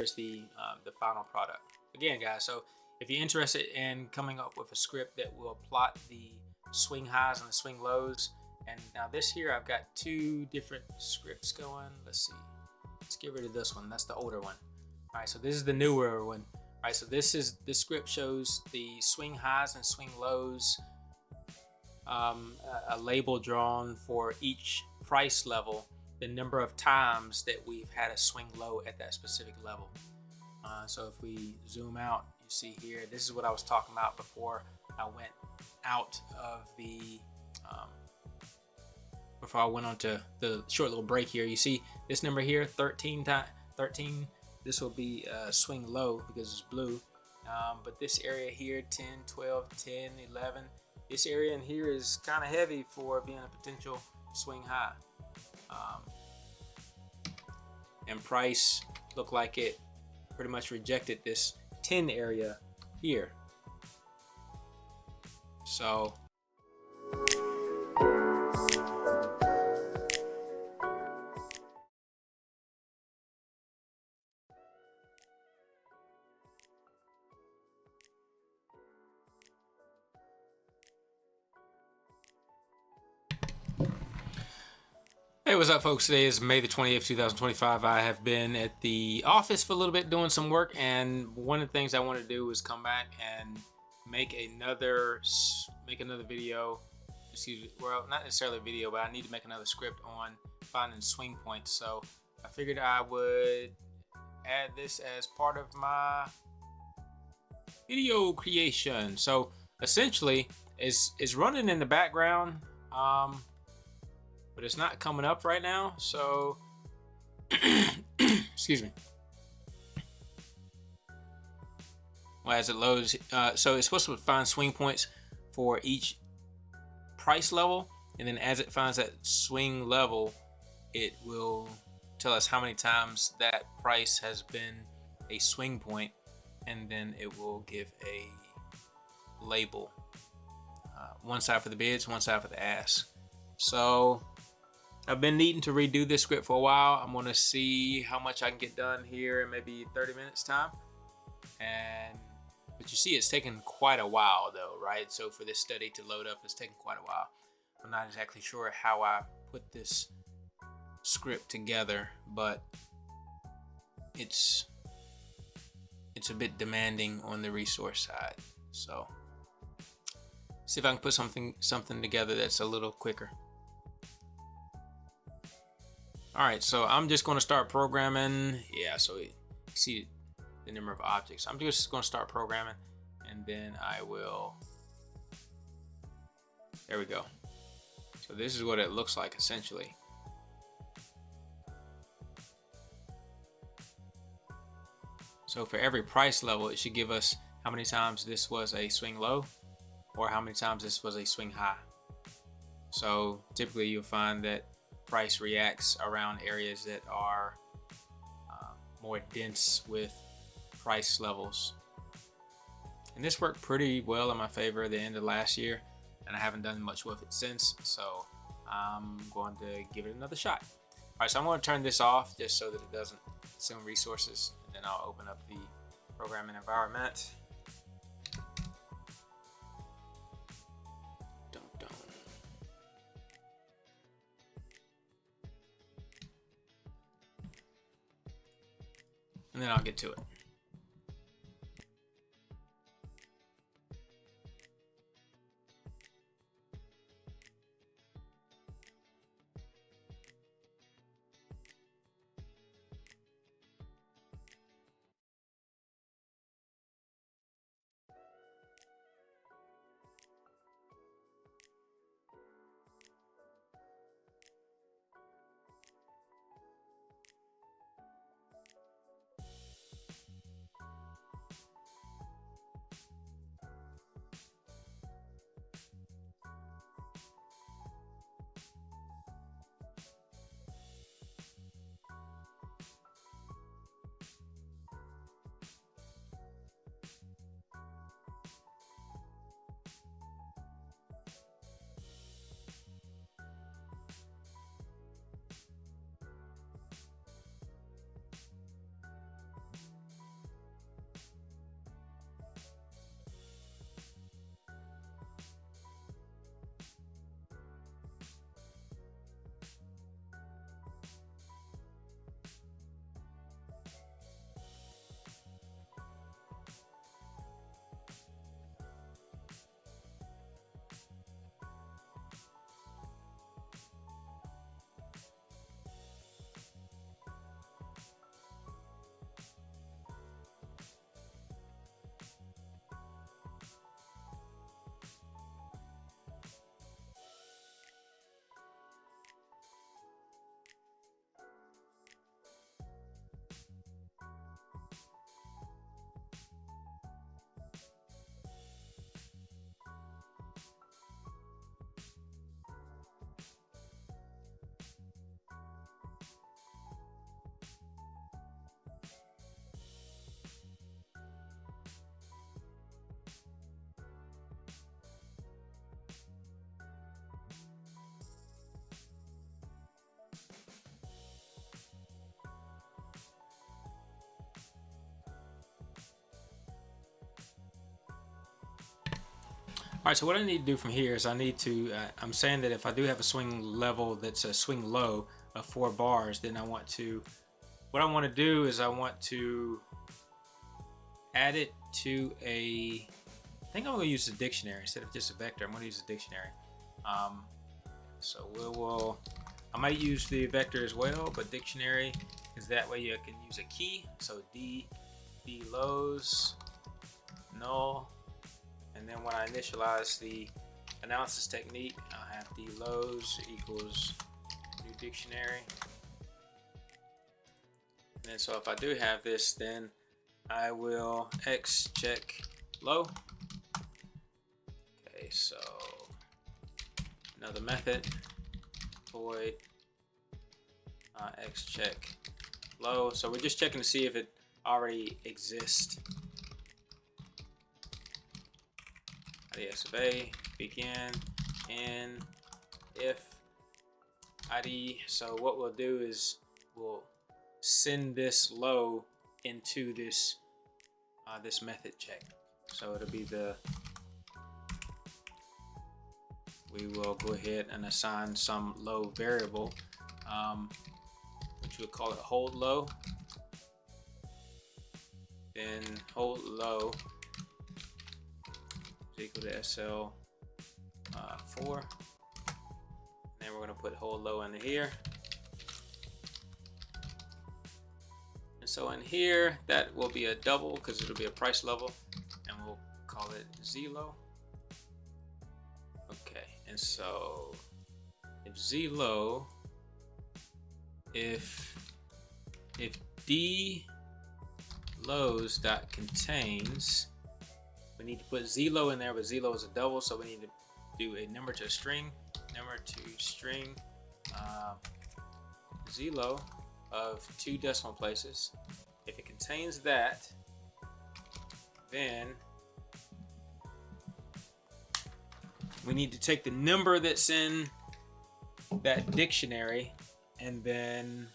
here's the final product. Again, guys, so if you're interested in coming up with a script that will plot the swing highs and the swing lows, and now this here, I've got two different scripts going. Let's see. Let's get rid of this one. That's the older one. All right, so this is the newer one. All right, so this script shows the swing highs and swing lows, a label drawn for each price level, the number of times that we've had a swing low at that specific level. So if we zoom out, you see here, this is what I was talking about before I went out of the before I went on to the short little break here. You see this number here, 13. This will be swing low because it's blue. But this area here, 10, 12, 10, 11, this area in here is kind of heavy for being a potential swing high. And price looked like it pretty much rejected this 10 area here. So hey, what's up, folks? Today is May the 28th, 2025. I have been at the office for a little bit doing some work, and one of the things I want to do is come back and make another video. Excuse me, well, not necessarily a video, but I need to make another script on finding swing points. So I figured I would add this as part of my video creation. So essentially, it's running in the background. But it's not coming up right now, so excuse me. Well, as it loads, so it's supposed to find swing points for each price level, and then as it finds that swing level, it will tell us how many times that price has been a swing point, and then it will give a label. One side for the bids, one side for the asks. So I've been needing to redo this script for a while. I'm gonna see how much I can get done here in maybe 30 minutes time. But you see, it's taken quite a while though, right? So for this study to load up, it's taken quite a while. I'm not exactly sure how I put this script together, but it's a bit demanding on the resource side. So see if I can put something together that's a little quicker. All right, so I'm just going to start programming. Yeah, so you see the number of objects. I'm just going to start programming, and then I will. There we go. So this is what it looks like essentially. So for every price level, it should give us how many times this was a swing low, or how many times this was a swing high. So typically you'll find that price reacts around areas that are more dense with price levels. And this worked pretty well in my favor at the end of last year, and I haven't done much with it since, so I'm going to give it another shot. All right, so I'm going to turn this off just so that it doesn't consume resources, and then I'll open up the programming environment. And then I'll get to it. All right, so what I need to do from here is I need to, I'm saying that if I do have a swing level that's a swing low of 4 bars, then what I want to do is I want to add it to I think I'm going to use the dictionary instead of just a vector. I'm going to use a dictionary. So I might use the vector as well, but dictionary is that way you can use a key. So D lows, null, and then when I initialize the analysis technique, I'll have D lows equals new dictionary. And then so if I do have this, then I will X check low. Okay, so another method, void X check low. So we're just checking to see if it already exists. IDX of A, begin, and if ID. So what we'll do is we'll send this low into this this method check. So it'll be we will go ahead and assign some low variable, which we'll call it hold low. Then hold low is equal to SL4. Then we're going to put hold low into here. And so in here, that will be a double because it'll be a price level, and we'll call it Z low. Okay, and so if Z low, if D lows dot contains, we need to put Z low in there, but Z low is a double, so we need to do a number to a string, Z low of 2 decimal places. If it contains that, then we need to take the number that's in that dictionary and then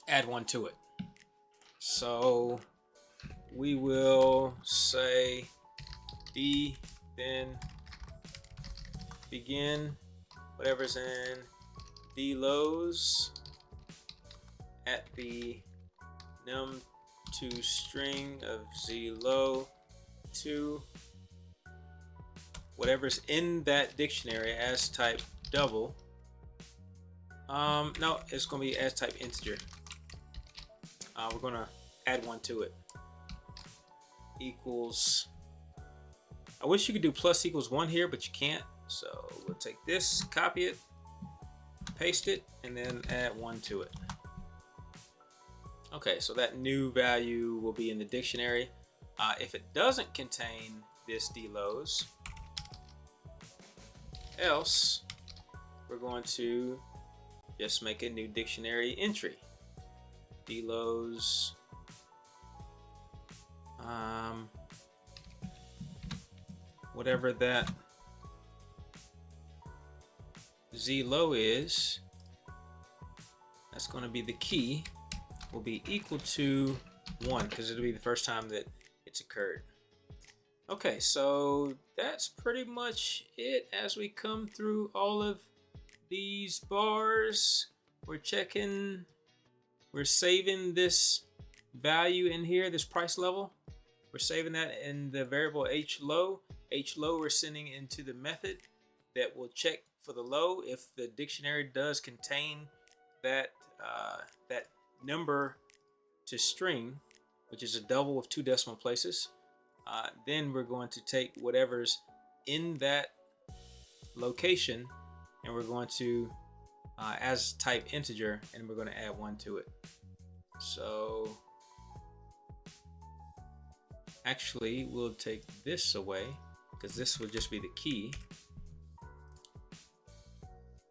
add 1 to it. So we will say D, then begin whatever's in D lows at the num2 string of Z low to whatever's in that dictionary as type double. No, it's going to be as type integer. We're going to add 1 to it. Equals. I wish you could do plus equals 1 here, but you can't. So we'll take this, copy it, paste it, and then add 1 to it. Okay, so that new value will be in the dictionary. If it doesn't contain this D lows, else we're going to just make a new dictionary entry. D lows, whatever that Z low is, that's going to be the key, will be equal to 1 because it'll be the first time that it's occurred. Okay, so that's pretty much it as we come through all of these bars. We're checking, we're saving this value in here, this price level. We're saving that in the variable H low. H low we're sending into the method that will check for the low. If the dictionary does contain that that number to string, which is a double of 2 decimal places, then we're going to take whatever's in that location and we're going to as type integer, and we're going to add 1 to it. So actually we'll take this away because this will just be the key.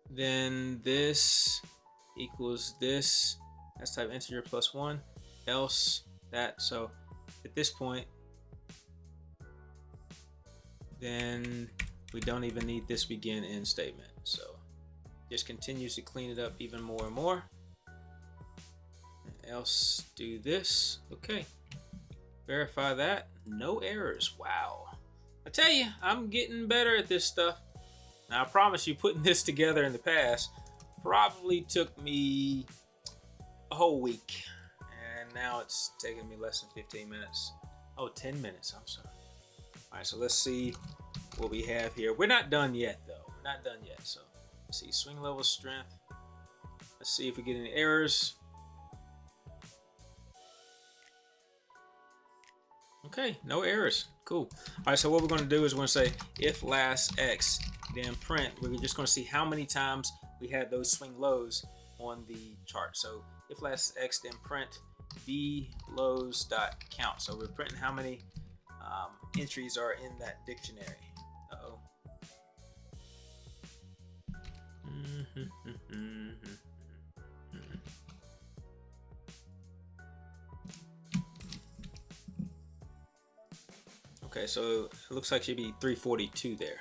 Then this equals this as type integer plus 1, else that. So at this point, then we don't even need this begin end statement. So just continues to clean it up even more and more. Else do this. Okay. Verify that. No errors. Wow. I tell you, I'm getting better at this stuff. Now, I promise you, putting this together in the past probably took me a whole week. And now it's taking me less than 15 minutes. Oh, 10 minutes, I'm sorry. All right, so let's see what we have here. We're not done yet, though. We're not done yet. So let's see, swing level strength. Let's see if we get any errors. Okay, no errors. Cool. All right, so what we're going to do is we're going to say if last X, then print. We're just going to see how many times we had those swing lows on the chart. So if last X, then print vlows.count. So we're printing how many entries are in that dictionary. Uh-oh. Okay, so it looks like it should be 342 there.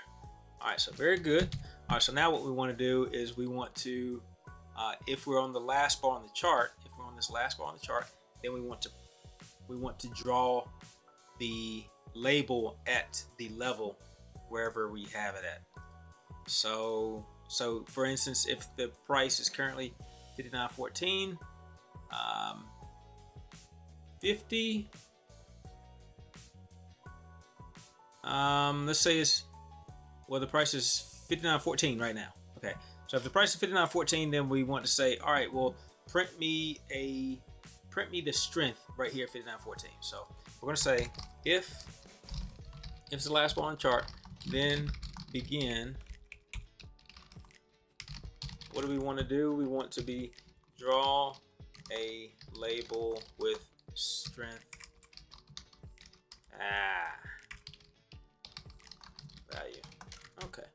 All right, so very good. All right, so now what we want to do is we want to, if we're on the last bar on the chart, if we're on this last bar on the chart, then we want to draw the label at the level wherever we have it at. So for instance, if the price is currently 59.14, 50. Let's say the price is 59.14 right now. Okay, so if the price is 59.14, then we want to say, all right, well, print me the strength right here at 59.14. So we're gonna say if it's the last bar on the chart, then begin. What do we want to do? We want to draw a label with strength value. Okay,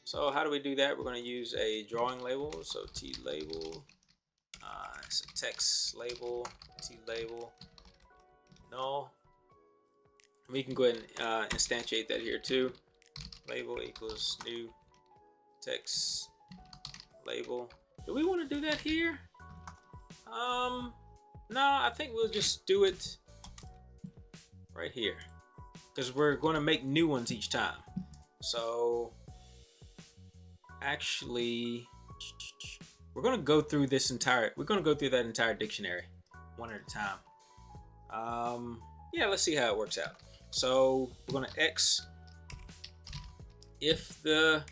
so how do we do that? We're going to use a drawing label. So T label, it's a text label, T label, null. We can go ahead and instantiate that here too. Label equals new text label. Do we want to do that here? No, I think we'll just do it right here because we're going to make new ones each time. So actually, we're going to go through that entire dictionary one at a time. Yeah, let's see how it works out. So we're going to X if the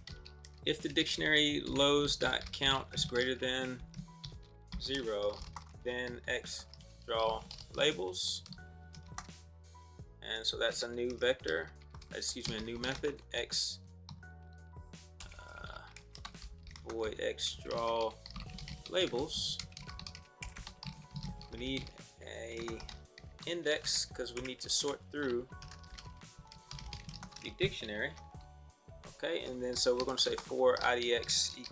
dictionary lows.count is greater than 0, then X draw labels. And so that's a new vector, a new method, X void X draw labels. We need a index because we need to sort through the dictionary. Okay, and then so we're going to say for IDX of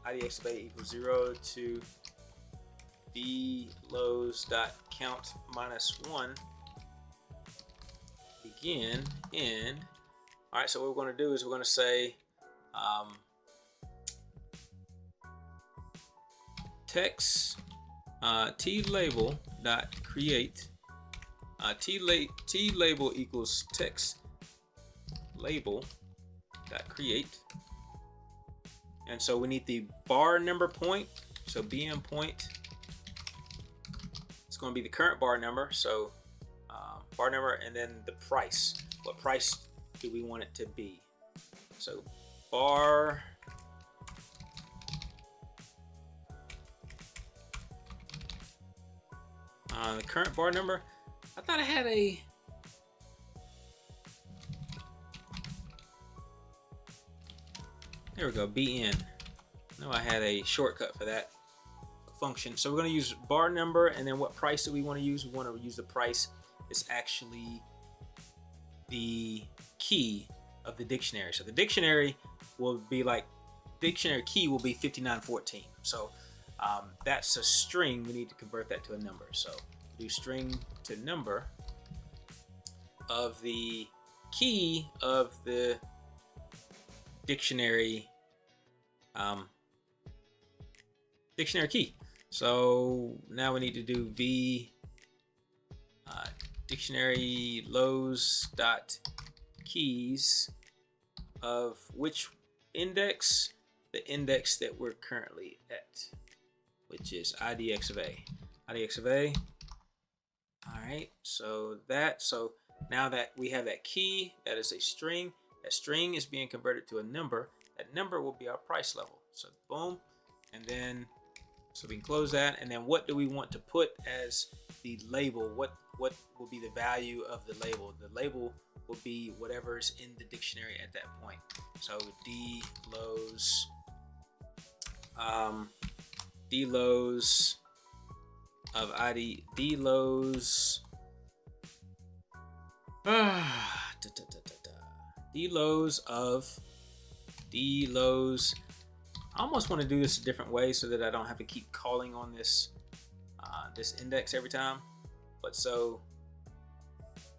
A equals 0 to vlows.count -1 begin end. All right, so what we're going to do is we're going to say text T label dot create T label equals text label dot create, and so we need the bar number point. So BM point, it's going to be the current bar number. So bar number, and then the price. What price do we want it to be? So bar the current bar number. I thought I had a there we go, BN. No, I had a shortcut for that function. So we're going to use bar number, and then what price do we want to use? We want to use the price. It's actually the key of the dictionary. So the dictionary will be like, dictionary key will be 59.14. So that's a string. We need to convert that to a number. So do string to number of the key of the dictionary dictionary key. So now we need to do v dictionary lows dot keys of which index? The index that we're currently at, which is IDX of A. IDX of A. All right, so now that we have that key, that is a string. That string is being converted to a number. That number will be our price level. So boom, and then so we can close that. And then what do we want to put as the label? What will be the value of the label? The label will be whatever is in the dictionary at that point. So D Lowe's of ID, D Lowe's D Lowe's. I almost want to do this a different way so that I don't have to keep calling on this this index every time. But so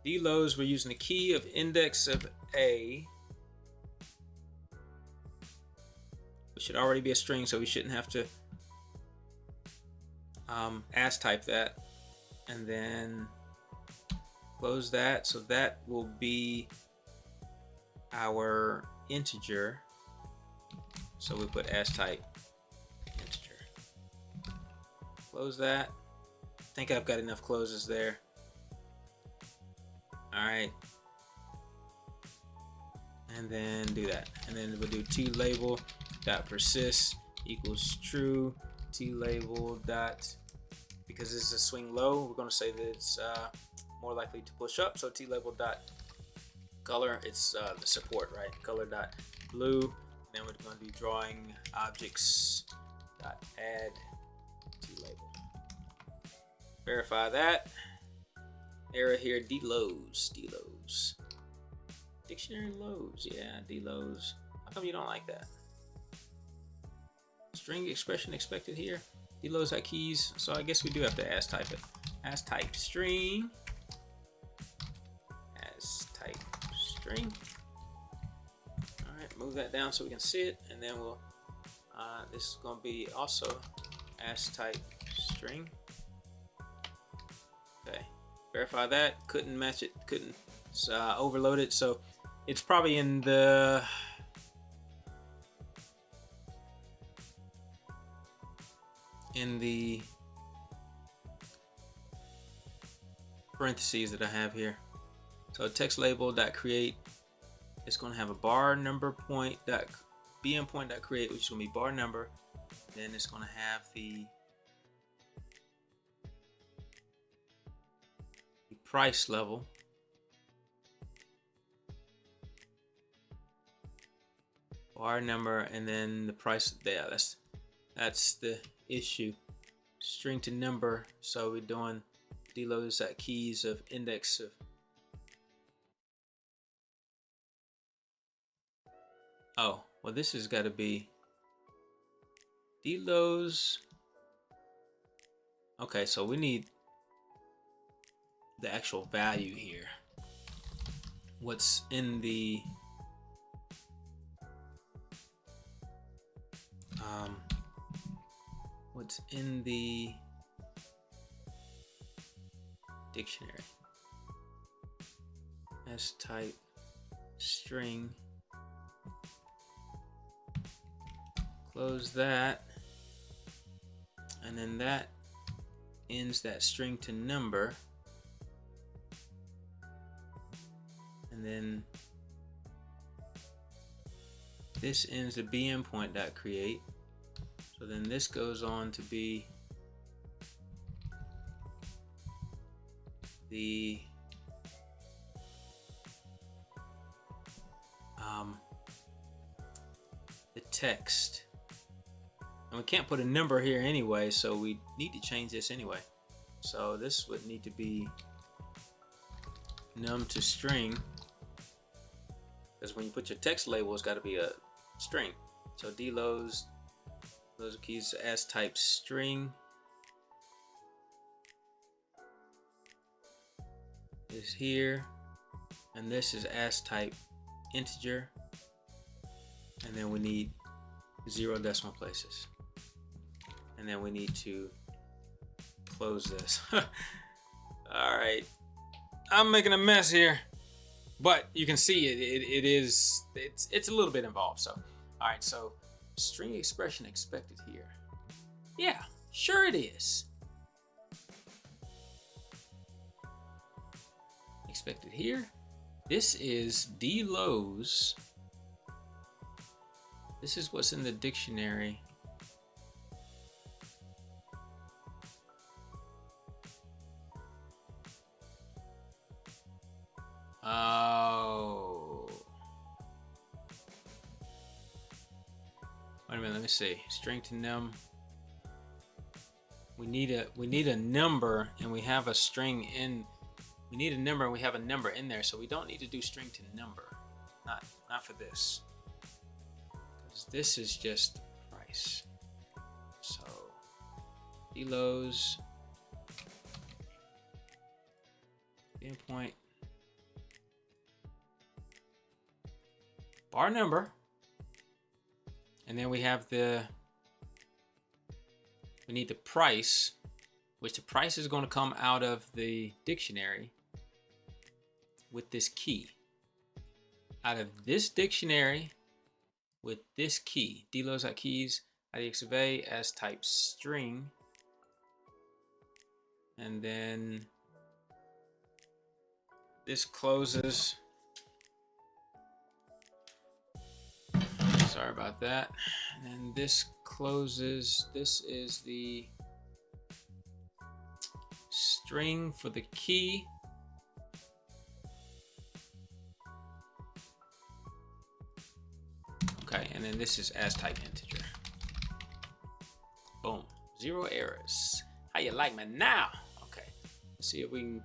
D Lowe's, we're using the key of index of A, which should already be a string, so we shouldn't have to as type that, and then close that. So that will be our integer. So we put as type integer. Close that. I think I've got enough closes there. All right. And then do that. And then we'll do TLabel dot persist equals true. TLabel dot, because this is a swing low, we're going to say that it's more likely to push up. So TLabel dot color, it's the support, right? Color dot blue. Then we're going to be drawing objects dot add TLabel. Verify that. Error here, D Lowe's. Dictionary Lowe's, yeah, D Lowe's. How come you don't like that? String expression expected here. D Lowe's had keys, so I guess we do have to as type it. As type string. As type string. All right, move that down so we can see it, and then we'll. This is going to be also as type string. Okay, verify that. Couldn't match it. Couldn't overload it. So it's probably in the parentheses that I have here. So text label dot create, it's going to have a bar number point dot bm point dot create, which is going to be bar number. Then it's going to have the price level. Bar number, and then the price. Yeah, that's the issue. String to number. So we're doing D Lowe's at keys of index of. Oh, well, this has got to be D Lowe's. Okay, so we need the actual value here. What's in the dictionary? As type string. Close that, and then that ends that string to number, and then this ends the bm point dot create. So then this goes on to be the text. And we can't put a number here anyway, so we need to change this anyway. So this would need to be num to string, because when you put your text label, it's got to be a string. So D Lowe's, those are keys as type string is here, and this is as type integer, and then we need 0 decimal places. And then we need to close this. All right, I'm making a mess here. but you can see it's a little bit involved. So, all right, so string expression expected here. Yeah, sure it is. Expected here. This is D-Lowe's. This is what's in the dictionary. Oh. Wait a minute, let me see. String to num. We need a number, and we have a string in. We need a number, and we have a number in there, so we don't need to do string to number. Not for this. Because this is just price. So D-Lowe's endpoint bar number, and then we have we need the price, which the price is going to come out of the dictionary with this key. Out of this dictionary with this key, D-Lowe's.keys, IDX of A as type string, and then this closes. Sorry about that. And then this closes. This is the string for the key. Okay, and then this is as type integer. Boom. 0 errors. How you like me now? Okay. Let's see if we can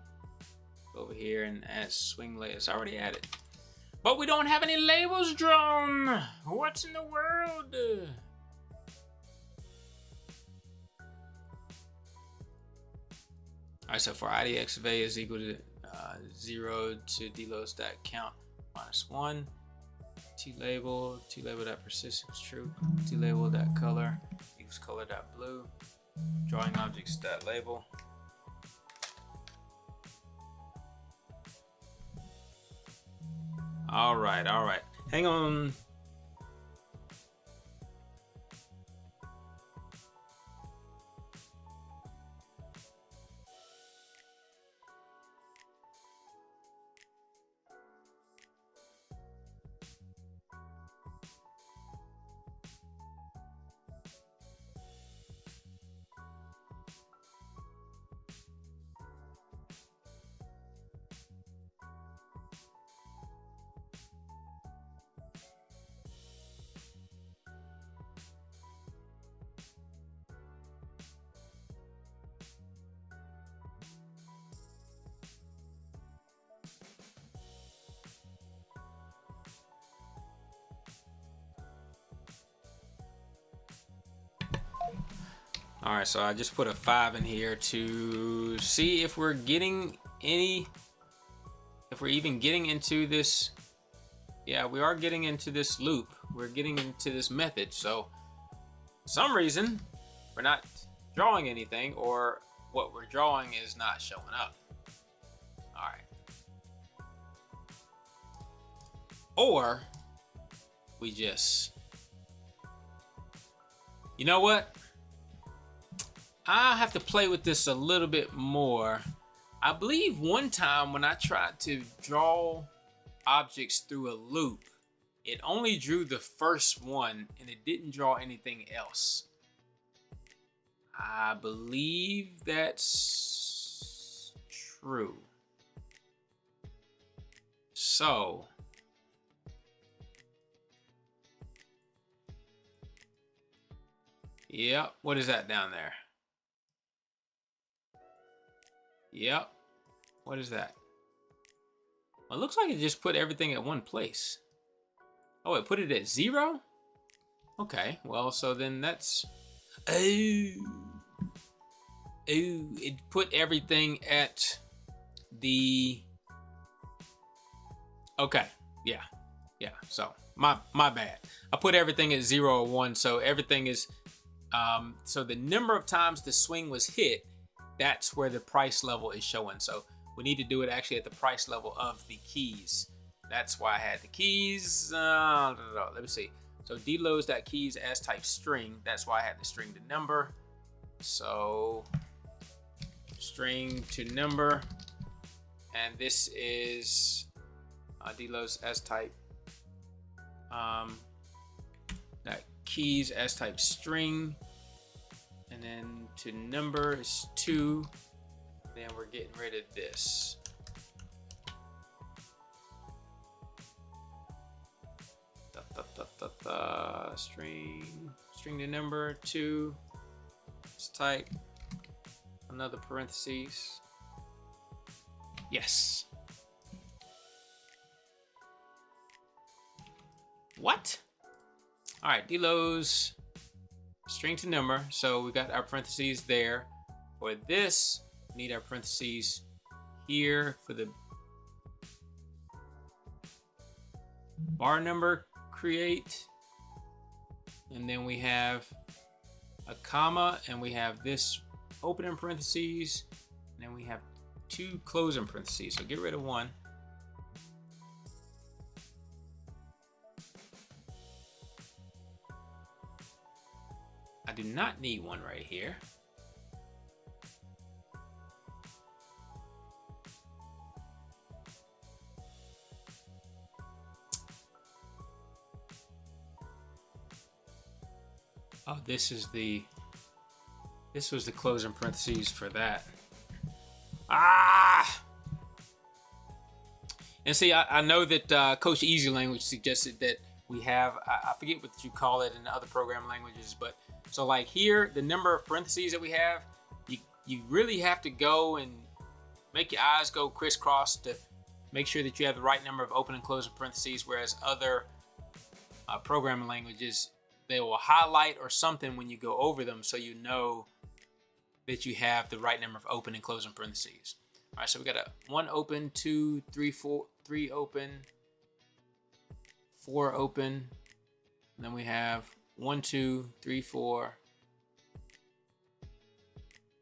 go over here and add swing labels. It's already added. But we don't have any labels drawn. What's in the world? All right, so for IDX of A is equal to 0 to D-Lowe's.count minus 1. T-label.persistence true. T-label.color equals color.blue. Drawing objects.label. All right. Hang on. All right, so I just put a 5 in here to see if we're getting if we're even getting into this. Yeah, we are getting into this loop. We're getting into this method. So for some reason, we're not drawing anything, or what we're drawing is not showing up. All right. Or we just, you know what? I have to play with this a little bit more. I believe one time when I tried to draw objects through a loop, it only drew the first one and it didn't draw anything else. I believe that's true. So yep, what is that down there? Yep. What is that? Well, it looks like it just put everything at one place. Oh, it put it at 0? Okay, well, so then that's... Oh, it put everything at the... Okay, yeah. So, my bad. I put everything at 0 or 1, so everything is... so the number of times the swing was hit, that's where the price level is showing. So we need to do it actually at the price level of the keys. That's why I had the keys. Let me see. So deloads.keys as type string. That's why I had the string to number. So string to number, and this is deloads as type that keys as type string, and then to number is 2. Then we're getting rid of this. String to number 2. Let's type another parentheses. Yes. What? All right, deloads string to number. So we got our parentheses there. For this, we need our parentheses here for the bar number create. And then we have a comma, and we have this open in parentheses, and then we have 2 closing parentheses. So get rid of 1. I do not need 1 right here. Oh, this was the closing parentheses for that. And see, I know that Coach EasyLanguage suggested that we have, I forget what you call it in other programming languages, but so like here, the number of parentheses that we have, you really have to go and make your eyes go crisscross to make sure that you have the right number of open and closing parentheses, whereas other programming languages, they will highlight or something when you go over them so you know that you have the right number of open and closing parentheses. All right, so we got a 1 open, 2, 3, 4, 3 open, 4 open, and then we have 1, 2, 3, 4,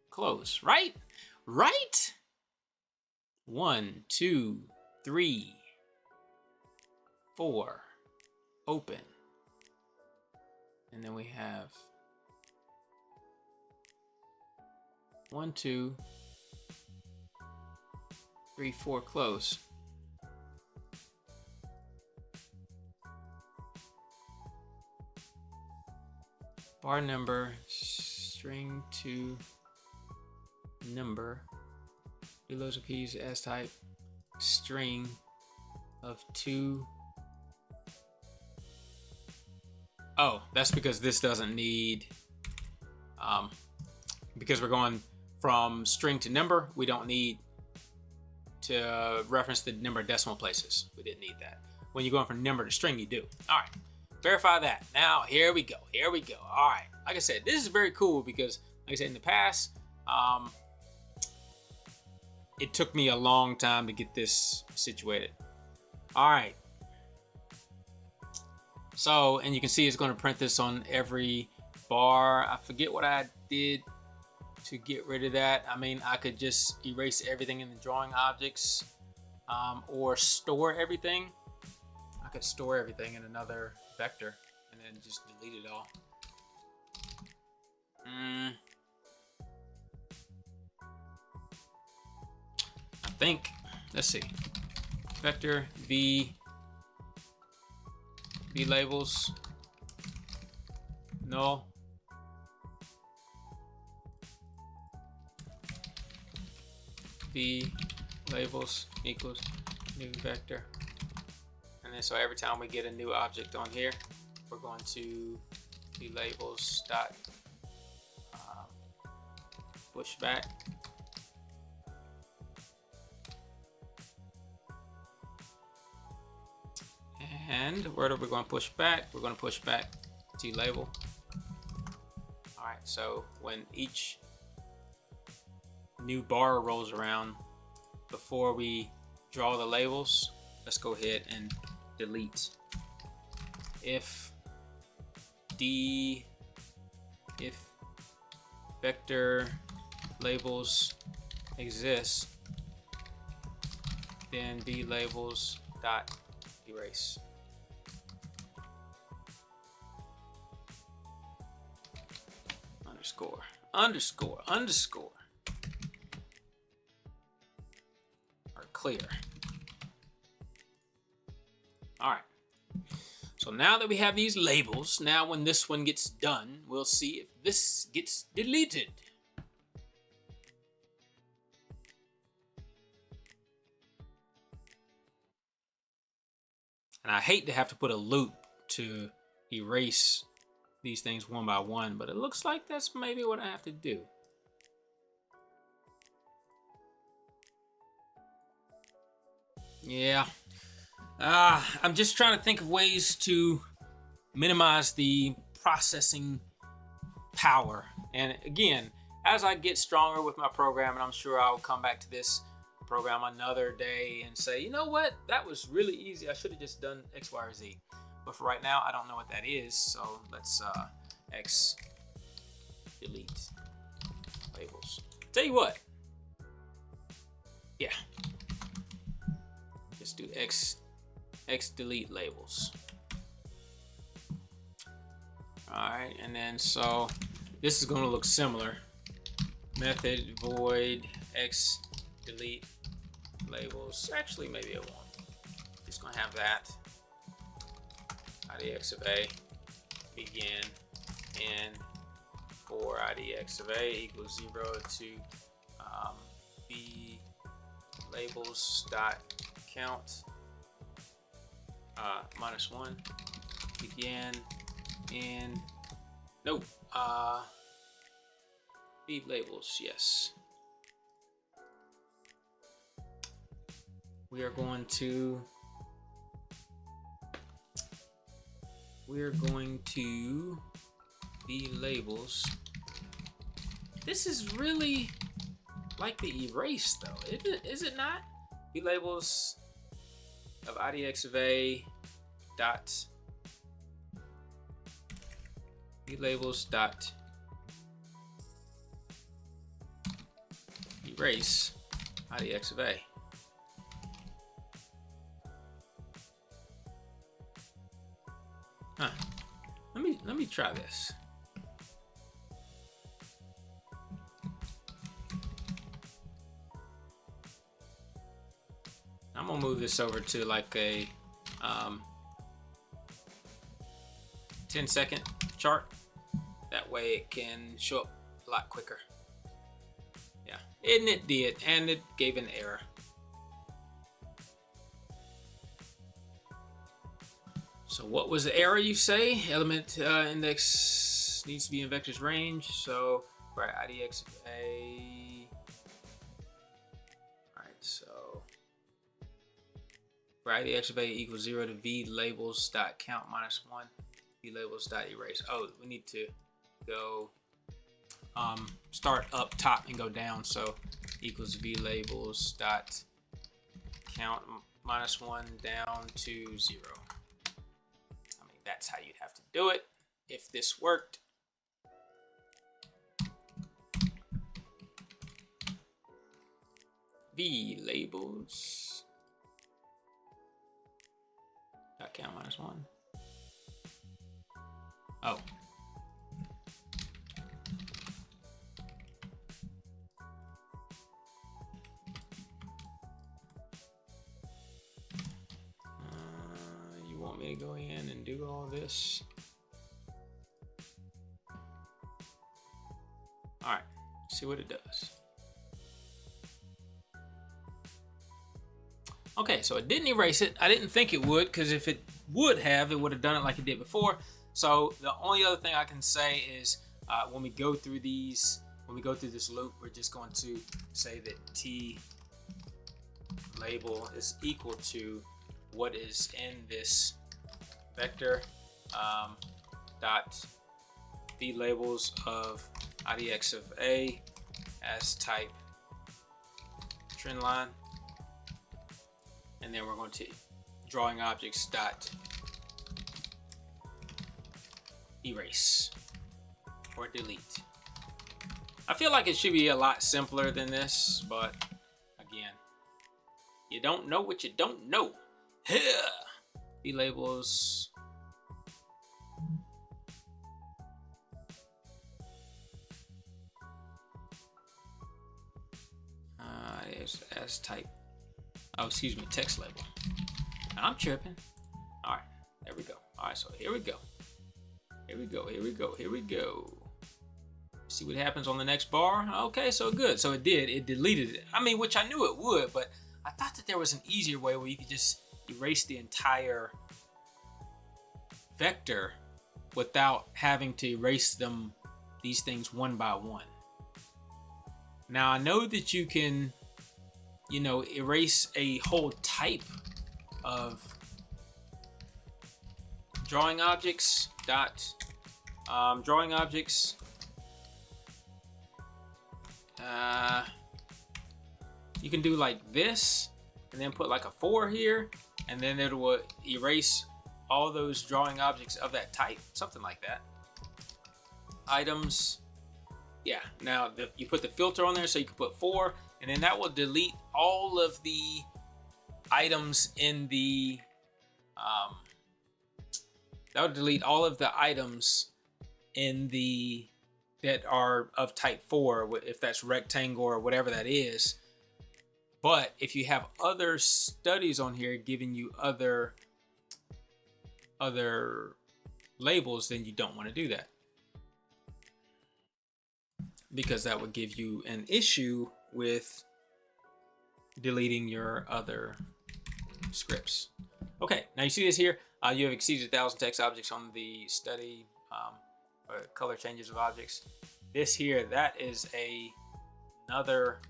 close, right? Right? 1, 2, 3, 4, open. And then we have 1, 2, 3, 4, close. Bar number, string to number, deloads of keys as type, string of 2. Oh, that's because this doesn't need, because we're going from string to number, we don't need to reference the number of decimal places. We didn't need that. When you're going from number to string, you do. All right, verify that. Now, here we go. Here we go. All right, like I said, this is very cool because, like I said, in the past, it took me a long time to get this situated. All right. So, and you can see it's going to print this on every bar. I forget what I did to get rid of that. I mean, I could just erase everything in the drawing objects, or store everything. I could store everything in another vector and then just delete it all. I think, let's see, vector v labels null, v labels equals new vector, and then so every time we get a new object on here, we're going to v labels dot push back. And where are we going to push back? We're going to push back T label. All right, so when each new bar rolls around, before we draw the labels, let's go ahead and delete. If vector labels exist, then v labels dot erase. Underscore, underscore, underscore. Or clear. All right. So now that we have these labels, now when this one gets done, we'll see if this gets deleted. And I hate to have to put a loop to erase these things one by one, but it looks like that's maybe what I have to do. Yeah. I'm just trying to think of ways to minimize the processing power. And again, as I get stronger with my program, and I'm sure I'll come back to this program another day and say, you know what, that was really easy. I should have just done X, Y, or Z. But for right now, I don't know what that is. So let's X delete labels. Tell you what. Yeah. Just do X delete labels. All right, and then so this is going to look similar. Method void X delete labels. Actually, maybe it won't. Just going to have that. IDX of A begin and for IDX of A equals 0 to B labels dot count -1 begin and no B labels. Yes, we are going to B labels. This is really like the erase though, is it not? B labels of IDX of A dot B labels dot erase IDX of A. Huh. Let me try this. I'm gonna move this over to like a 10-second chart. That way it can show up a lot quicker. Yeah, and it did, and it gave an error. So what was the error, you say? Element index needs to be in vectors range. So for IDX of A. All right, so for IDX of A equals 0 to V labels dot count -1 V labels dot erase. Oh, we need to go start up top and go down. So equals V labels dot count -1 down to 0. That's how you'd have to do it if this worked. V labels dot count -1. Oh. You want me to go in and do all this? All right, see what it does. Okay, so it didn't erase it. I didn't think it would, because if it would have, it would have done it like it did before. So the only other thing I can say is when we go through this loop, we're just going to say that T label is equal to what is in this vector dot V labels of IDX of A as type trend line, and then we're going to drawing objects dot erase or delete. I feel like it should be a lot simpler than this, but again, you don't know what you don't know. B labels. As type. Oh, excuse me, text label. I'm tripping. All right, there we go. All right, so here we go. Here we go. Here we go. Here we go. See what happens on the next bar. Okay, so good. So it did. It deleted it. I mean, which I knew it would, but I thought that there was an easier way where you could just erase the entire vector without having to erase these things one by one. Now I know that you can, erase a whole type of drawing objects. Drawing objects. You can do like this, and then put like a 4 here, and then it will erase all those drawing objects of that type, something like that. Items. Yeah, now you put the filter on there, so you can put 4, and then that will delete all of the items in the that are of type 4, if that's rectangle or whatever that is. But if you have other studies on here giving you other labels, then you don't want to do that, because that would give you an issue with deleting your other scripts. Okay, now you see this here. You have exceeded 1,000 text objects on the study or color changes of objects. This here, that is another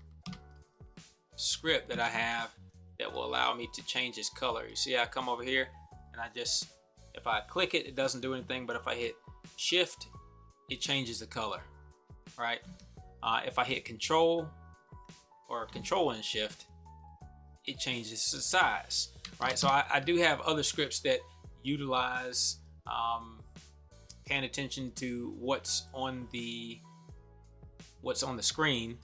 script that I have that will allow me to change its color. You see, I come over here and if I click it, it doesn't do anything, but if I hit shift, it changes the color, right? If I hit control or control and shift, it changes the size, right? So I do have other scripts that utilize paying attention to what's on the screen.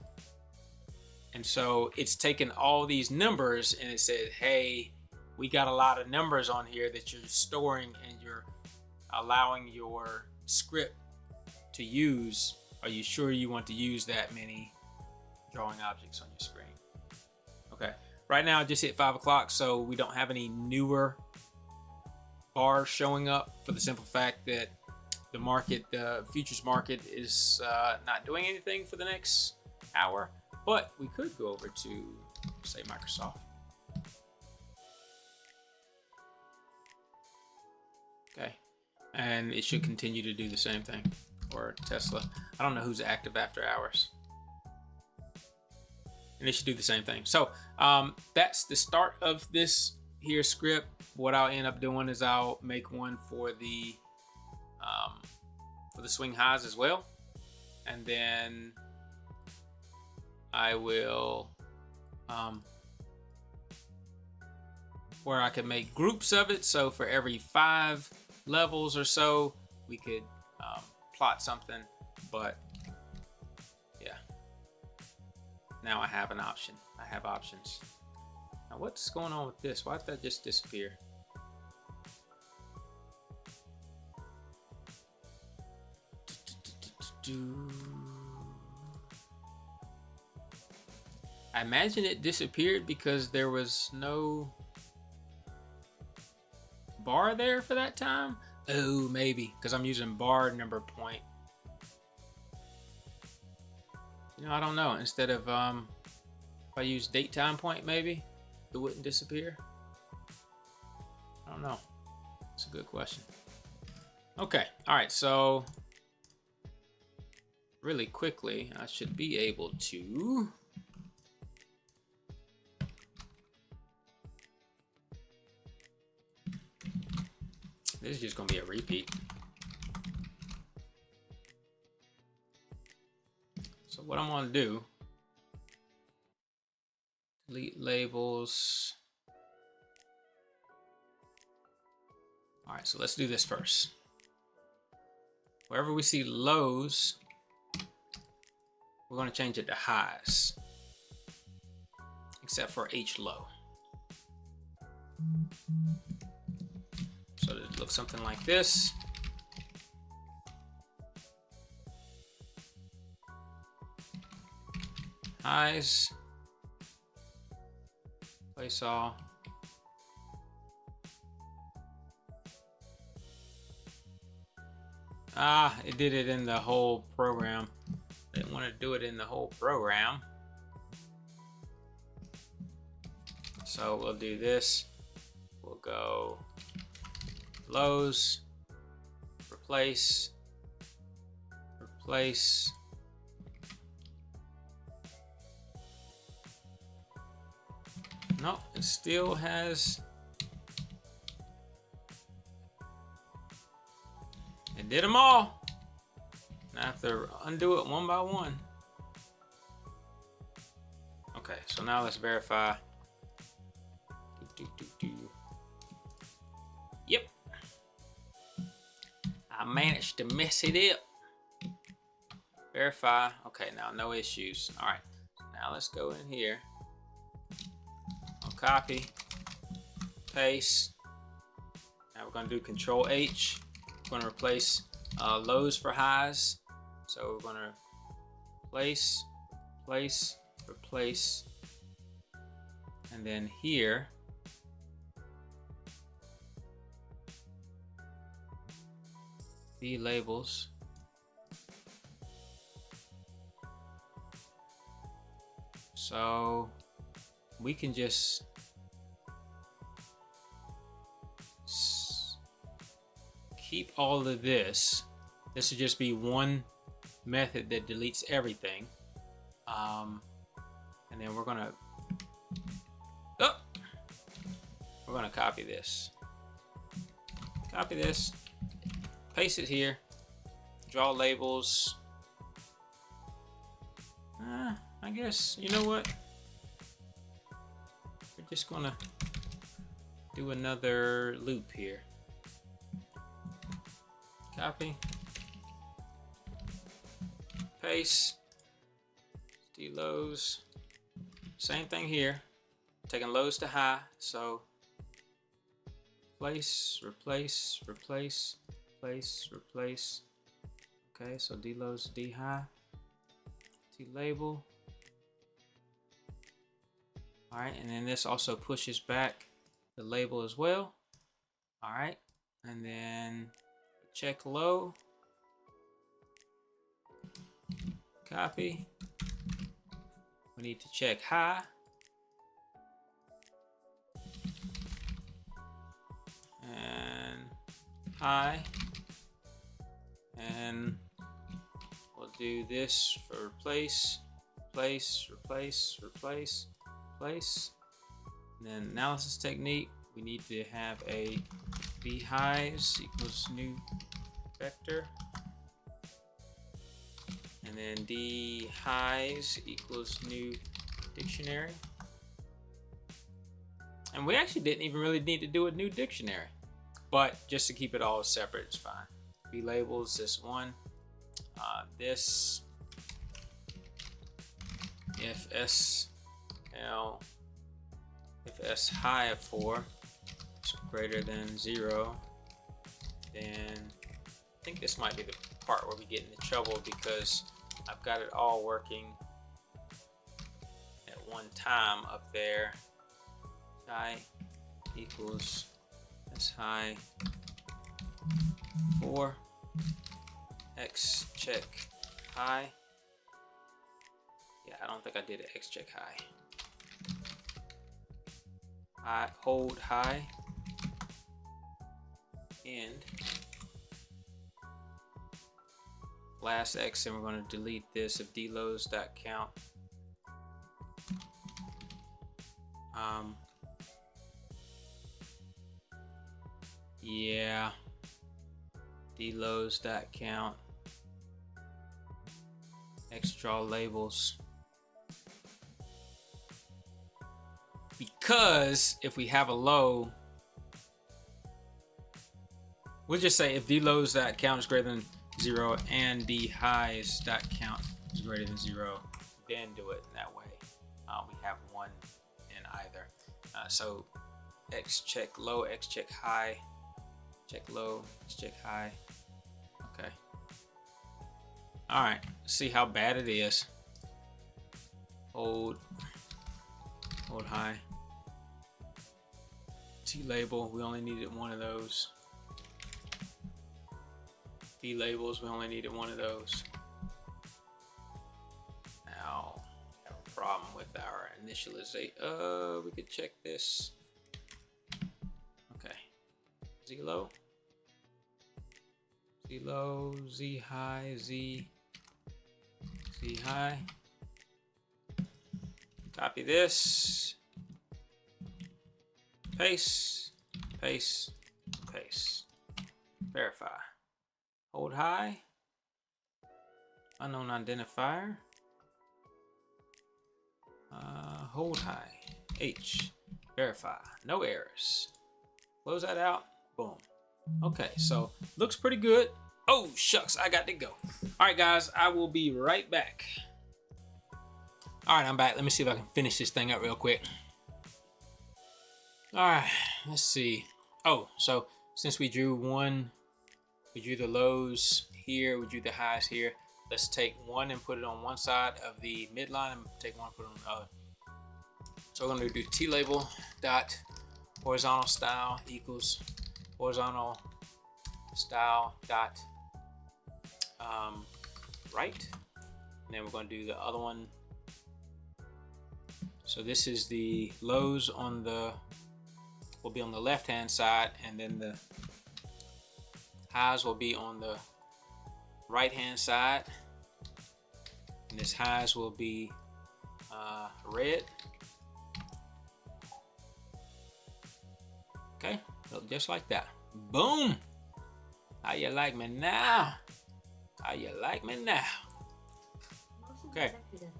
And so it's taken all these numbers and it said, hey, we got a lot of numbers on here that you're storing and you're allowing your script to use. Are you sure you want to use that many drawing objects on your screen? Okay, right now I just hit 5 o'clock, so we don't have any newer bars showing up, for the simple fact that the futures market is not doing anything for the next hour. But we could go over to, say, Microsoft. Okay, and it should continue to do the same thing. Or Tesla. I don't know who's active after hours. And it should do the same thing. So that's the start of this here script. What I'll end up doing is I'll make one for the swing highs as well. And then I will, where I can make groups of it. So for every 5 levels or so, we could plot something. But yeah, now I have an option. I have options. Now what's going on with this? Why did that just disappear? I imagine it disappeared because there was no bar there for that time. Oh, maybe because I'm using bar number point. I don't know. Instead of if I use date time point, maybe it wouldn't disappear. I don't know. It's a good question. Okay. All right. So really quickly, I should be able to this is just going to be a repeat. So what I'm going to do, delete labels. All right, so let's do this first. Wherever we see lows, we're going to change it to highs, except for H low. something like this. Highs, place all. It did it in the whole program. Didn't want to do it in the whole program. So we'll do this. We'll go lows, replace, replace. No, it still has. It did them all. Now I have to undo it one by one. Okay, so now let's verify. Yep. I managed to mess it up. Verify. Okay, now no issues. All right. Now let's go in here. I'll copy, paste. Now we're going to do Control H. We're going to replace lows for highs. So we're going to place, place, replace, and then here the labels. So we can just keep all of this. This would just be one method that deletes everything. And then we're gonna copy this. Copy this, paste it here, draw labels. I guess, you know what? We're just gonna do another loop here. Copy, paste, lows. Same thing here. Taking lows to high. So place, replace, replace, place, replace. Okay, so D lows, D high. T label. All right, and then this also pushes back the label as well. All right, and then check low. Copy. We need to check high. And high. And we'll do this for replace, replace, replace, replace, replace. And then analysis technique, we need to have a b highs equals new vector. And then d highs equals new dictionary. And we actually didn't even really need to do a new dictionary, but just to keep it all separate is fine. B labels this one, this, if s high of 4 is greater than 0, then I think this might be the part where we get into trouble because I've got it all working at one time up there. High equals s high 4 x check high. Yeah, I don't think I did an x check high. I hold high and last x, and we're going to delete this of dlows.count. Yeah, dlows.count, x draw labels. Because if we have a low, we'll just say if dlows.count is greater than 0 and dhighs.count is greater than 0, then do it that way. We have one in either. So x check low, x check high, check low, let's check high. Okay. All right, let's see how bad it is. Hold high. T label, we only needed one of those. D labels, we only needed one of those. Now, we have a problem with our initialization. We could check this. Okay. Z low, Z high, Z high. Copy this. Paste, paste, paste. Verify. Hold high. Unknown identifier. Hold high. H. Verify. No errors. Close that out. Boom. Okay, so looks pretty good. Oh, shucks, I got to go. All right, guys, I will be right back. All right, I'm back. Let me see if I can finish this thing up real quick. All right, let's see. Oh, so since we drew the lows here, we drew the highs here. Let's take one and put it on one side of the midline and take one and put it on the other. So we're going to do T label dot horizontal style equals horizontal style dot right. And then we're going to do the other one. So this is the lows on the will be on the left hand side, and then the highs will be on the right hand side, and this highs will be red. Okay, look just like that. Boom. How you like me now? How you like me now? Okay,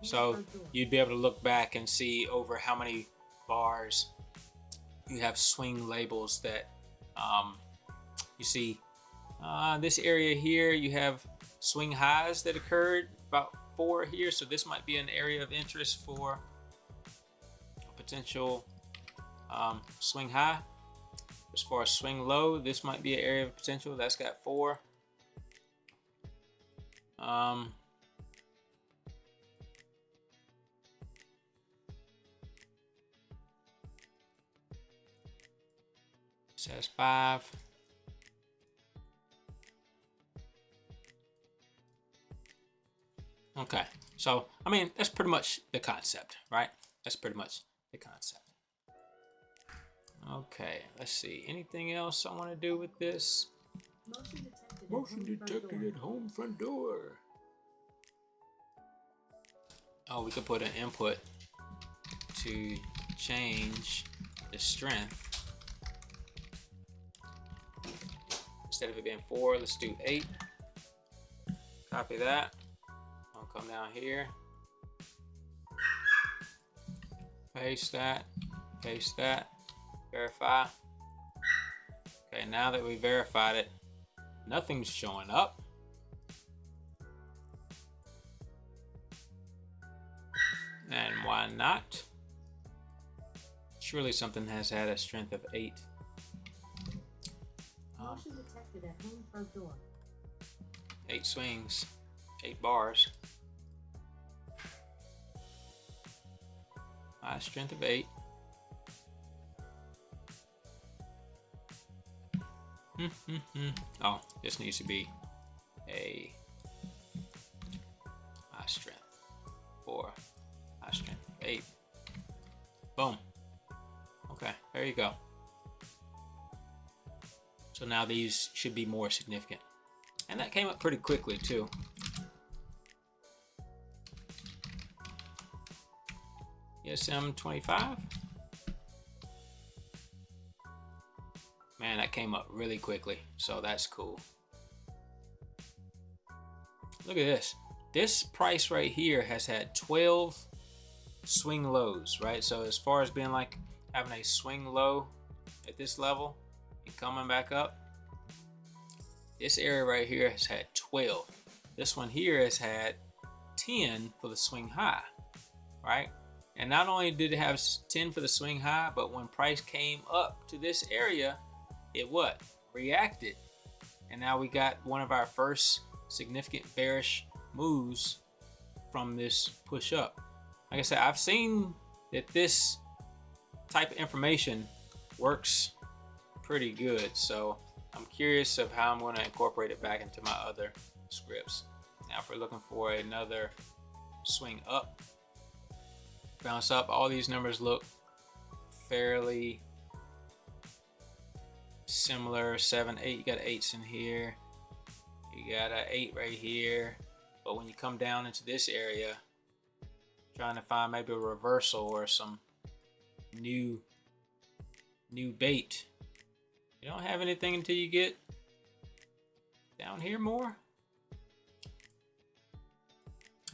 so you'd be able to look back and see over how many bars you have swing labels that you see. This area here, you have swing highs that occurred, about 4 here. So this might be an area of interest for a potential swing high. As far as swing low, this might be an area of potential. That's got 4. Says 5. Okay, so I mean that's pretty much the concept, right? That's pretty much the concept. Okay, let's see. Anything else I want to do with this? Motion detected at home front door. Oh, we could put an input to change the strength. Instead of it being 4, let's do 8. Copy that. I'll come down here. Paste that. Paste that. Verify. Okay, now that we verified it, nothing's showing up. And why not? Surely something has had a strength of 8. Motion detected at home front door. 8 swings, 8 bars. High strength of 8. Oh, this needs to be a high strength 4, high strength 8. Boom. Okay, there you go. So now these should be more significant. And that came up pretty quickly too. ESM 25. Man, that came up really quickly, so that's cool. Look at this. This price right here has had 12 swing lows, right? So as far as being like having a swing low at this level and coming back up, this area right here has had 12. This one here has had 10 for the swing high, right? And not only did it have 10 for the swing high, but when price came up to this area, it what? reacted, and now we got one of our first significant bearish moves from this push up. Like I said, I've seen that this type of information works pretty good, so I'm curious of how I'm going to incorporate it back into my other scripts. Now if we're looking for another swing up, bounce up, all these numbers look fairly similar. 7, 8, you got 8s in here, you got an 8 right here, but when you come down into this area, trying to find maybe a reversal or some new bait, you don't have anything until you get down here more.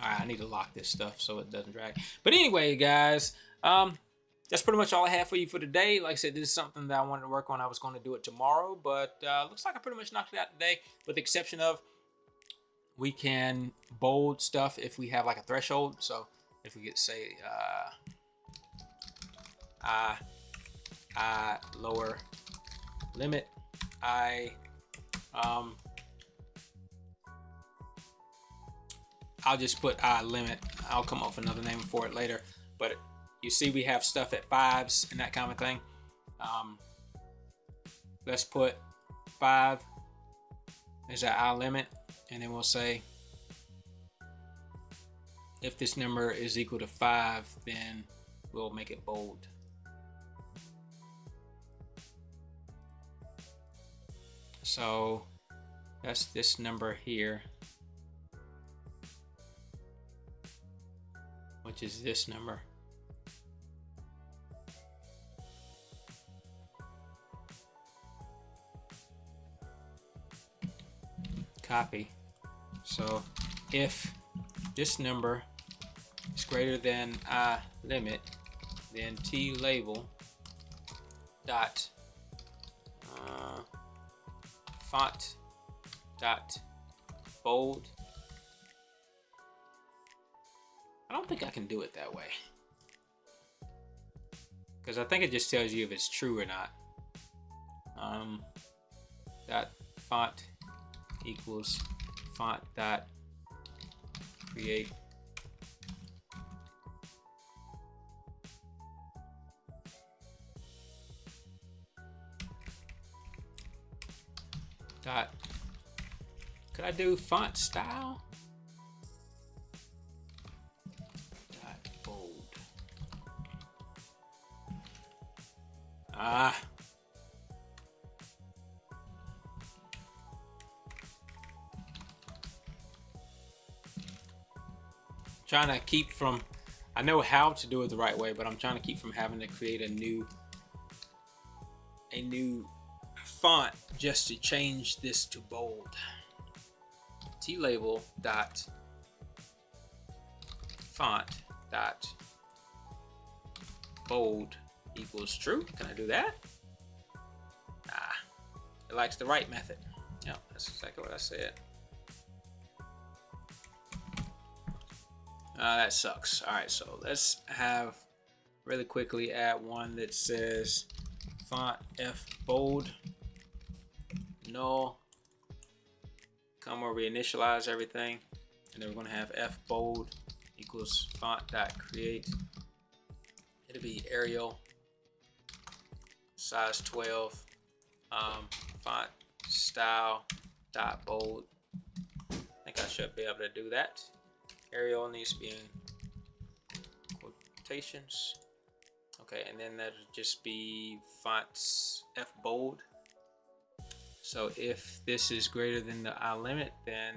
All right, I need to lock this stuff so it doesn't drag. But anyway, guys, that's pretty much all I have for you for today. Like I said, this is something that I wanted to work on. I was going to do it tomorrow, but looks like I pretty much knocked it out today, with the exception of we can bold stuff if we have like a threshold. So if we get, say, I lower limit, I'll just put I limit. I'll come up with another name for it later. But you see we have stuff at 5s and that kind of thing. Let's put 5 as our I limit, and then we'll say if this number is equal to 5, then we'll make it bold. So that's this number here, which is this number. Copy. So if this number is greater than I limit, then T label dot font dot bold. I don't think I can do it that way, because I think it just tells you if it's true or not. Dot font equals font dot create dot, could I do font style dot bold? Trying to keep from, I know how to do it the right way, but I'm trying to keep from having to create a new font just to change this to bold. T-label dot font dot bold equals true. Can I do that? It likes the right method. Yeah, that's exactly what I said. That sucks. All right, so let's have really quickly add one that says font F bold null, comma, reinitialize everything, and then we're going to have F bold equals font dot create. It'll be Arial, size 12, font style dot bold. I think I should be able to do that. Arial needs to be in quotations. Okay, and then that'll just be fonts F bold. So if this is greater than the I limit, then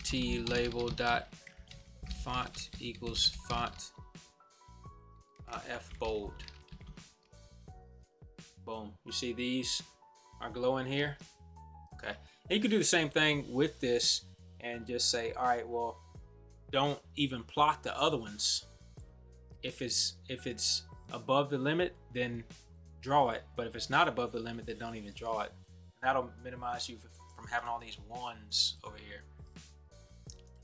T label dot font equals font F bold. Boom. You see these are glowing here? Okay. And you can do the same thing with this and just say, all right, well, don't even plot the other ones. If it's above the limit, then draw it. But if it's not above the limit, then don't even draw it. That'll minimize you from having all these ones over here.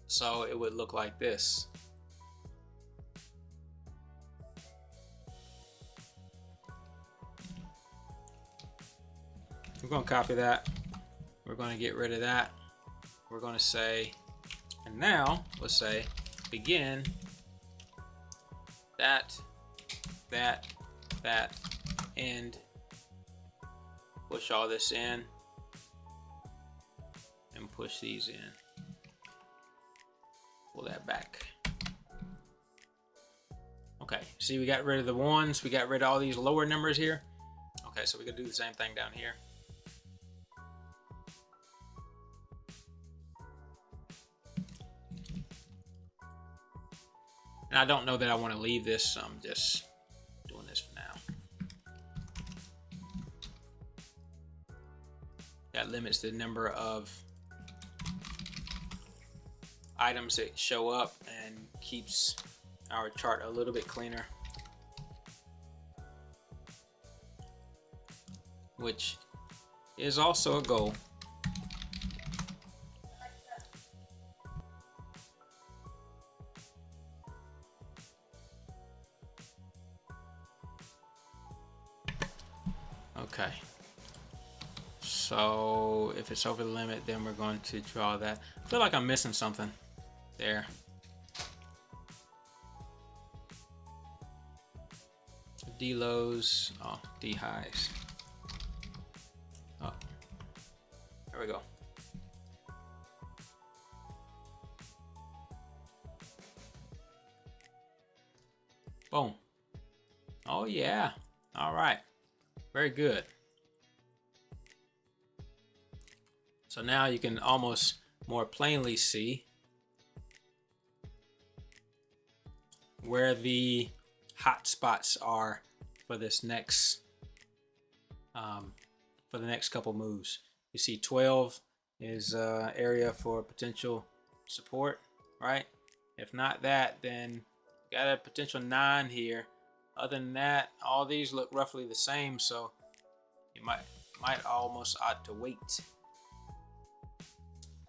So it would look like this. We're going to copy that. We're going to get rid of that. We're going to say, and now let's say begin that, end. Push all this in and push these in. Pull that back. Okay, see, we got rid of the ones. We got rid of all these lower numbers here. Okay, so we're gonna do the same thing down here. And I don't know that I want to leave this, so I'm just doing this for now. That limits the number of items that show up and keeps our chart a little bit cleaner, which is also a goal. Okay, so if it's over the limit, then we're going to draw that. I feel like I'm missing something there. D lows, oh, D highs. Oh, there we go. Boom. Oh yeah. All right. Very good. So now you can almost more plainly see where the hot spots are for this next for the next couple moves. You see 12 is area for potential support, right? If not that, then got a potential 9 here. Other than that, all these look roughly the same, so you might almost ought to wait.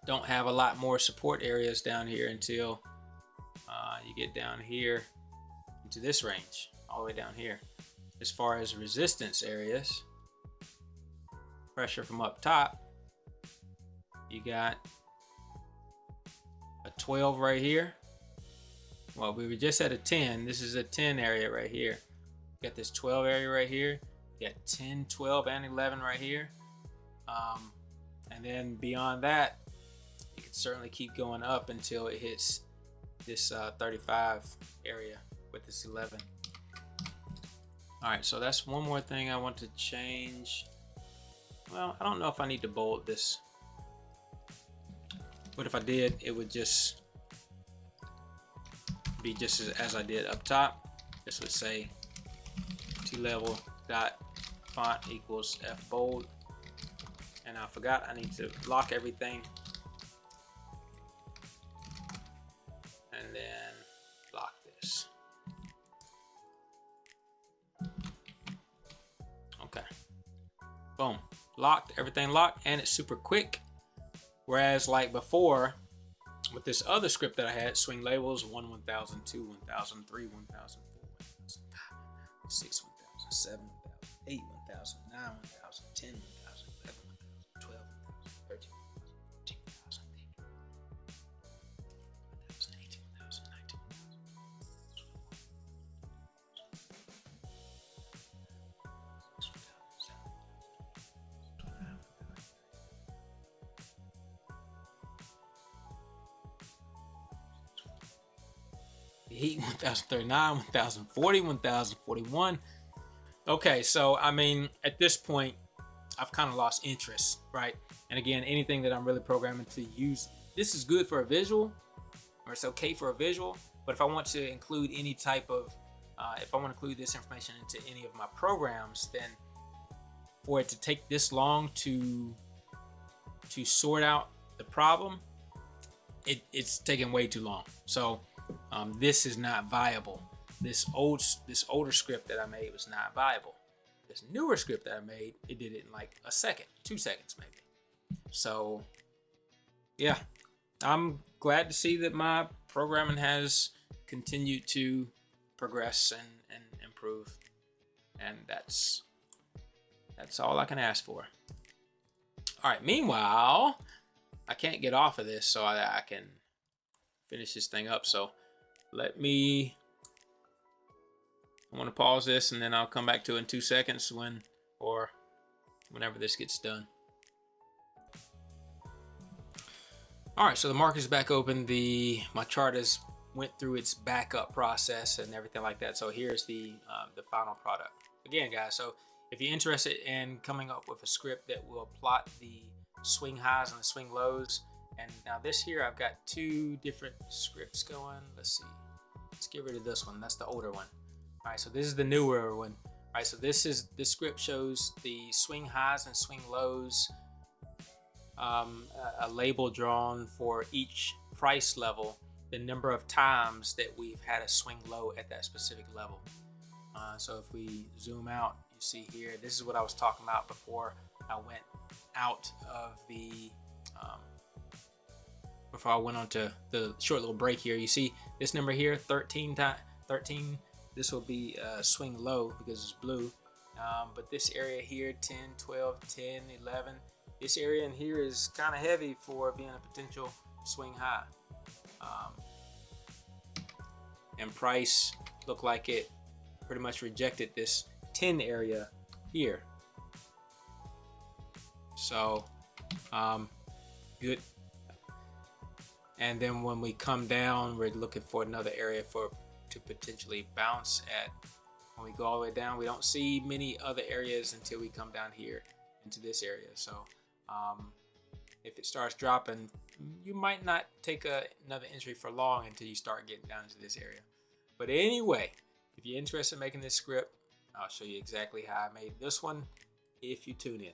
Don't have a lot more support areas down here until you get down here into this range, all the way down here. As far as resistance areas, pressure from up top, you got a 12 right here. Well, we were just at a 10. This is a 10 area right here. You got this 12 area right here. You got 10, 12, and 11 right here. And then beyond that, you can certainly keep going up until it hits this 35 area with this 11. All right, so that's one more thing I want to change. Well, I don't know if I need to bold this, but if I did, it would just be just as I did up top. This would say T-level dot font equals F bold. And I forgot I need to lock everything. And then lock this. Okay. Boom. Locked, everything locked, and it's super quick. Whereas like before, with this other script that I had, swing labels 1, 1000, 2, 1000, 3, 1000, 4, 1000, 5, 6, 1000, 7, 1000, 8, 1000, 9, 1000, 10, 1000, 11, 1000, 12, 1000, 13, 1000, 14, 1000, 18, 1000, 19, 1039, 1040, 1041. Okay, so I mean, at this point, I've kind of lost interest, right? And again, anything that I'm really programming to use, this is good for a visual, or it's okay for a visual. But if I want to include any type of, if I want to include this information into any of my programs, then for it to take this long to sort out the problem, it's taking way too long. So this is not viable. This older script that I made was not viable. This newer script that I made, it did it in like a second, 2 seconds maybe. So yeah, I'm glad to see that my programming has continued to progress and improve. And that's all I can ask for. All right, meanwhile, I can't get off of this, so I can finish this thing up. So I want to pause this, and then I'll come back to it in 2 seconds whenever this gets done. All right, so the market's back open. My chart has went through its backup process and everything like that. So here's the final product. Again, guys, so if you're interested in coming up with a script that will plot the swing highs and the swing lows, and now this here, I've got 2 different scripts going. Let's see. Let's get rid of this one. That's the older one. All right, so this is the newer one. All right, so this script shows the swing highs and swing lows, a label drawn for each price level, the number of times that we've had a swing low at that specific level. So if we zoom out, you see here, this is what I was talking about before I went out of before I went on to the short little break here. You see this number here, 13. This will be a swing low because it's blue. But this area here, 10, 12, 10, 11, this area in here is kind of heavy for being a potential swing high. And price looked like it pretty much rejected this 10 area here. So good. And then when we come down, we're looking for another area to potentially bounce at. When we go all the way down, we don't see many other areas until we come down here into this area. So if it starts dropping, you might not take another entry for long until you start getting down to this area. But anyway, if you're interested in making this script, I'll show you exactly how I made this one if you tune in.